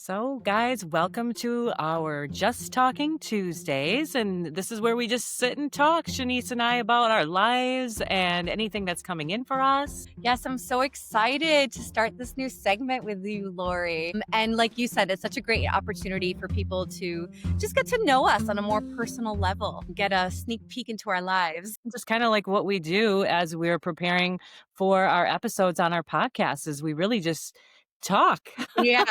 So, guys, welcome to our Just Talking Tuesdays. And this is where we just sit and talk, Shenisse and I, about our lives and anything that's coming in for us. Yes, I'm so excited to start this new segment with you, Lori. And like you said, it's such a great opportunity for people to just get to know us on a more personal level, get a sneak peek into our lives. Just kind of like what we do as we're preparing for our episodes on our podcast is we really just talk. Yeah,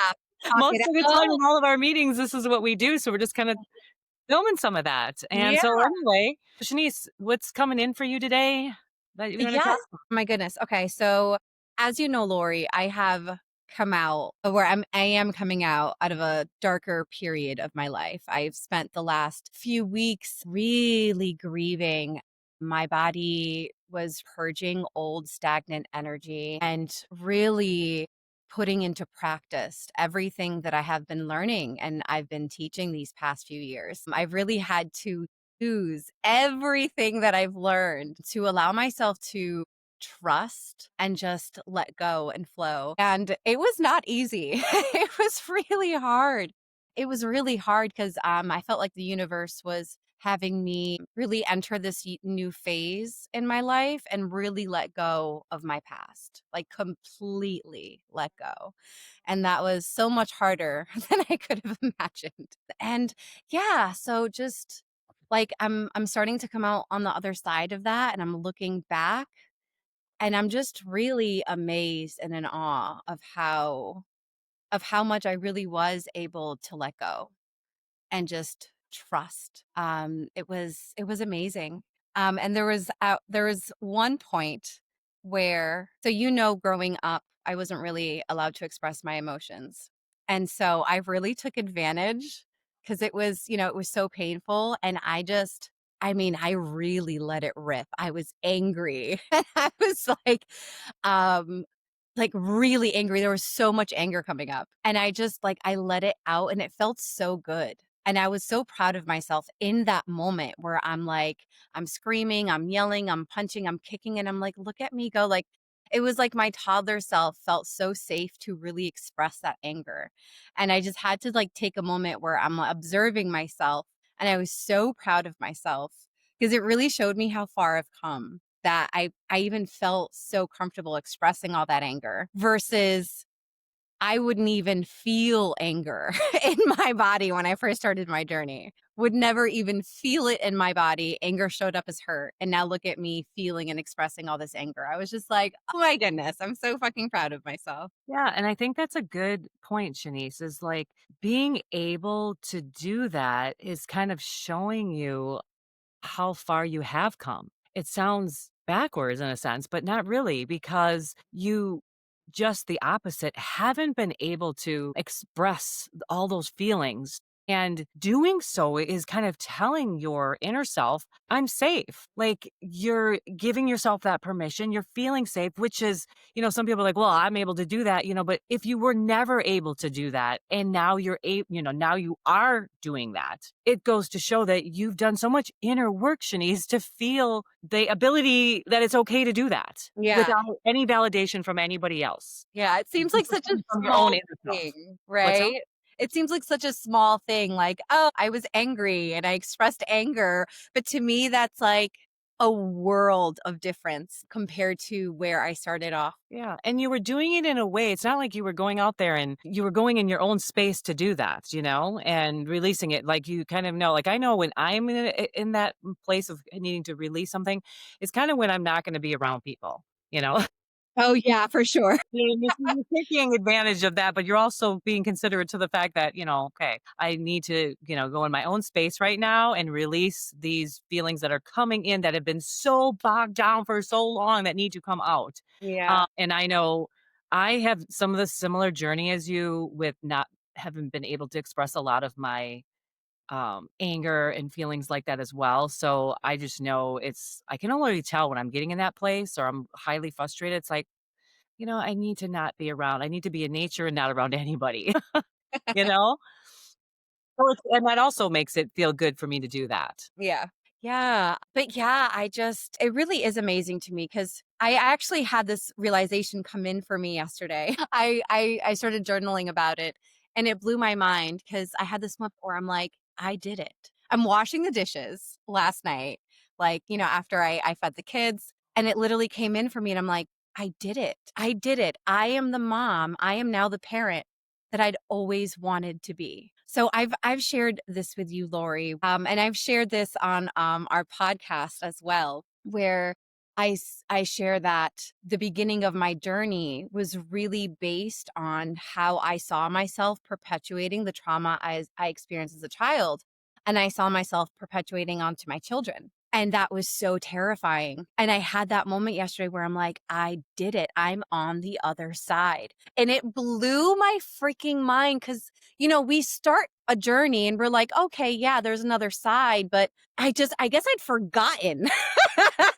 talk Most it of the time out. in all of our meetings, this is what we do. So we're just kind of filming some of that. And Yeah. so anyway, Shenisse, what's coming in for you today that you're going to talk Yes. My goodness. Okay. So as you know, Lori, I have come out where I am coming out of a darker period of my life. I've spent the last few weeks really grieving. My body was purging old stagnant energy and really putting into practice everything that I have been learning and I've been teaching these past few years. I've really had to use everything that I've learned to allow myself to trust and just let go and flow. And it was not easy. It was really hard. It was really hard because I felt like the universe was having me really enter this new phase in my life and really let go of my past, like completely let go. And that was so much harder than I could have imagined. And yeah, so just like I'm starting to come out on the other side of that and I'm looking back and I'm just really amazed and in awe of how much I really was able to let go and just trust. It was amazing. And there was one point where growing up, I wasn't really allowed to express my emotions. And so I really took advantage because it was so painful. And I really let it rip. I was angry. I was um, like really angry. There was so much anger coming up. And I let it out and it felt so good. And I was so proud of myself in that moment where I'm screaming, I'm yelling, I'm punching, I'm kicking, and I'm like, look at me go. Like, it was like my toddler self felt so safe to really express that anger. And I just had to take a moment where I'm observing myself. And I was so proud of myself because it really showed me how far I've come that I even felt so comfortable expressing all that anger versus I wouldn't even feel anger in my body when I first started my journey. Would never even feel it in my body. Anger showed up as hurt. And now look at me feeling and expressing all this anger. I was just like, oh my goodness, I'm so fucking proud of myself. Yeah, and I think that's a good point, Shanice, is like being able to do that is kind of showing you how far you have come. It sounds backwards in a sense, but not really because you just the opposite haven't been able to express all those feelings. And doing so is kind of telling your inner self, I'm safe. Like you're giving yourself that permission. You're feeling safe, which is, some people are like, well, I'm able to do that, but if you were never able to do that and now you're able, now you are doing that, it goes to show that you've done so much inner work, Shanice, to feel the ability that it's okay to do that Yeah. without any validation from anybody else. Yeah. It seems like Just such a from your own small inner self. thing, What's up? right? It seems like such a small thing, like, oh, I was angry and I expressed anger. But to me, that's like a world of difference compared to where I started off. Yeah. And you were doing it in a way, it's not like you were going out there and you were going in your own space to do that, and releasing it. Like you kind of know, like I know when I'm in that place of needing to release something, it's kind of when I'm not going to be around people, you know? Oh, yeah, for sure. You're taking advantage of that, but you're also being considerate to the fact that, okay, I need to, go in my own space right now and release these feelings that are coming in that have been so bogged down for so long that need to come out. Yeah. And I know I have some of the similar journey as you with not having been able to express a lot of my anger and feelings like that as well. So I just know I can already tell when I'm getting in that place or I'm highly frustrated. It's like, I need to not be around. I need to be in nature and not around anybody, you know? And that also makes it feel good for me to do that. Yeah. Yeah. But yeah, it really is amazing to me because I actually had this realization come in for me yesterday. I started journaling about it. And it blew my mind because I had this moment where I'm like, I did it. I'm washing the dishes last night, like, after I fed the kids, and it literally came in for me. And I'm like, I did it. I did it. I am the mom. I am now the parent that I'd always wanted to be. So I've shared this with you, Lori, and I've shared this on our podcast as well, where I share that the beginning of my journey was really based on how I saw myself perpetuating the trauma I experienced as a child, and I saw myself perpetuating onto my children. And that was so terrifying. And I had that moment yesterday where I'm like, I did it. I'm on the other side. And it blew my freaking mind because, we start a journey and we're like, okay, yeah, there's another side. But I guess I'd forgotten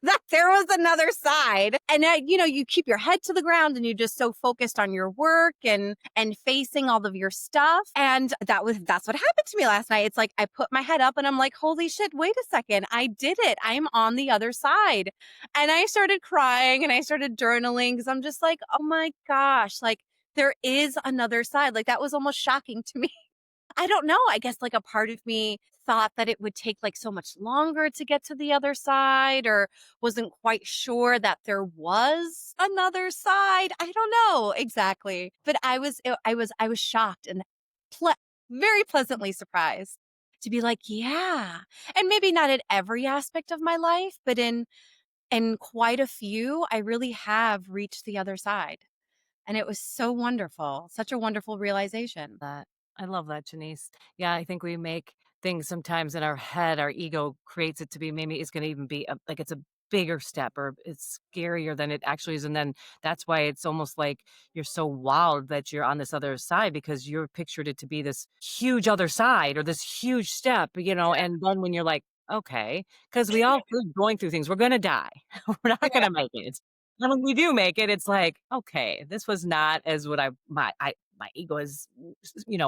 that there was another side. And you keep your head to the ground and you're just so focused on your work and facing all of your stuff. And that's what happened to me last night. It's like I put my head up and I'm like, holy shit, wait a second. I did it. I'm on the other side. And I started crying and I started journaling because I'm just like, oh my gosh, like there is another side. Like that was almost shocking to me. I don't know. I guess like a part of me thought that it would take like so much longer to get to the other side, or wasn't quite sure that there was another side. I don't know exactly. But I was shocked and ple- very pleasantly surprised to be like, yeah. And maybe not in every aspect of my life, but in quite a few, I really have reached the other side. And it was so wonderful. Such a wonderful realization. That. I love that, Janice. Yeah, I think we make things sometimes in our head, our ego creates it to be maybe it's gonna even be like it's a bigger step or it's scarier than it actually is. And then that's why it's almost like you're so wowed that you're on this other side because you're pictured it to be this huge other side or this huge step, and then when you're like, okay, because we all keep going through things, we're gonna die. We're not Yeah. gonna make it. And when we do make it, it's like, okay, this was not as what my ego has,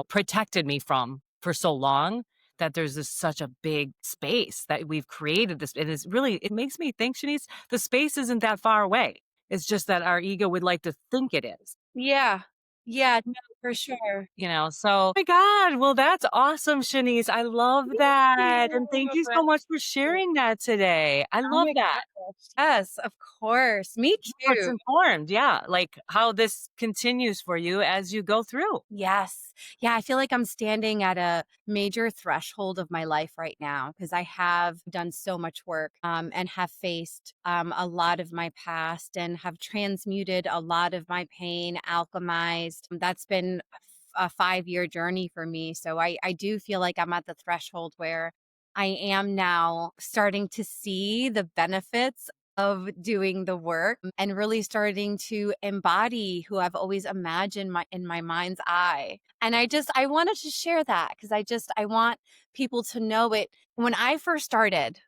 protected me from for so long that there's this such a big space that we've created this. It is really, it makes me think, Shanice, the space isn't that far away. It's just that our ego would like to think it is. Yeah. Yeah, no, for sure. So oh my God, well, that's awesome, Shanice. I love Thank that. you. And thank you so much for sharing that today. I Oh love my that. gosh. Yes, of course. Me It's too. informed, yeah, like how this continues for you as you go through. Yes. Yeah, I feel like I'm standing at a major threshold of my life right now because I have done so much work and have faced a lot of my past and have transmuted a lot of my pain, alchemized. That's been a 5-year journey for me. So I do feel like I'm at the threshold where I am now starting to see the benefits of doing the work and really starting to embody who I've always imagined in my mind's eye. And I wanted to share that because I want people to know it. When I first started,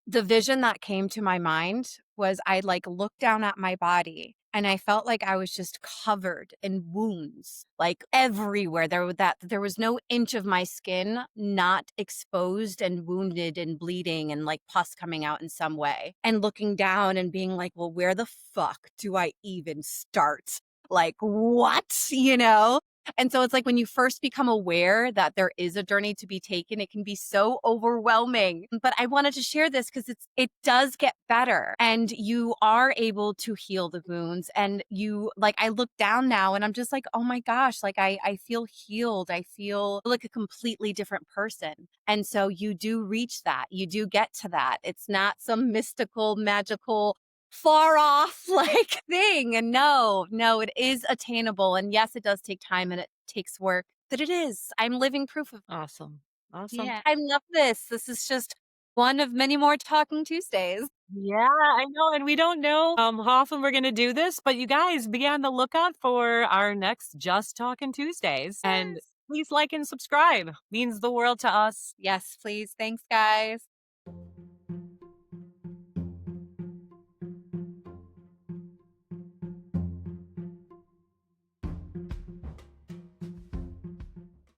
the vision that came to my mind was I like looked down at my body and I felt like I was just covered in wounds, like everywhere. There was no inch of my skin not exposed and wounded and bleeding and like pus coming out in some way. And looking down and being like, well, where the fuck do I even start? Like, what? And so it's like when you first become aware that there is a journey to be taken, it can be so overwhelming. But I wanted to share this because it does get better and you are able to heal the wounds. And I look down now and I'm just like, oh my gosh, like I feel healed. I feel like a completely different person. And so you do reach that. You do get to that. It's not some mystical, magical far off like thing. And no, it is attainable. And yes, it does take time and it takes work, but it is. I'm living proof of Awesome. Awesome. yeah. I love this. This is just one of many more Talking Tuesdays. Yeah, I know, and we don't know, how often we're gonna do this, but you guys be on the lookout for our next Just Talking Tuesdays, and Yes. please like and subscribe. Means the world to us. Yes, please. Thanks, guys.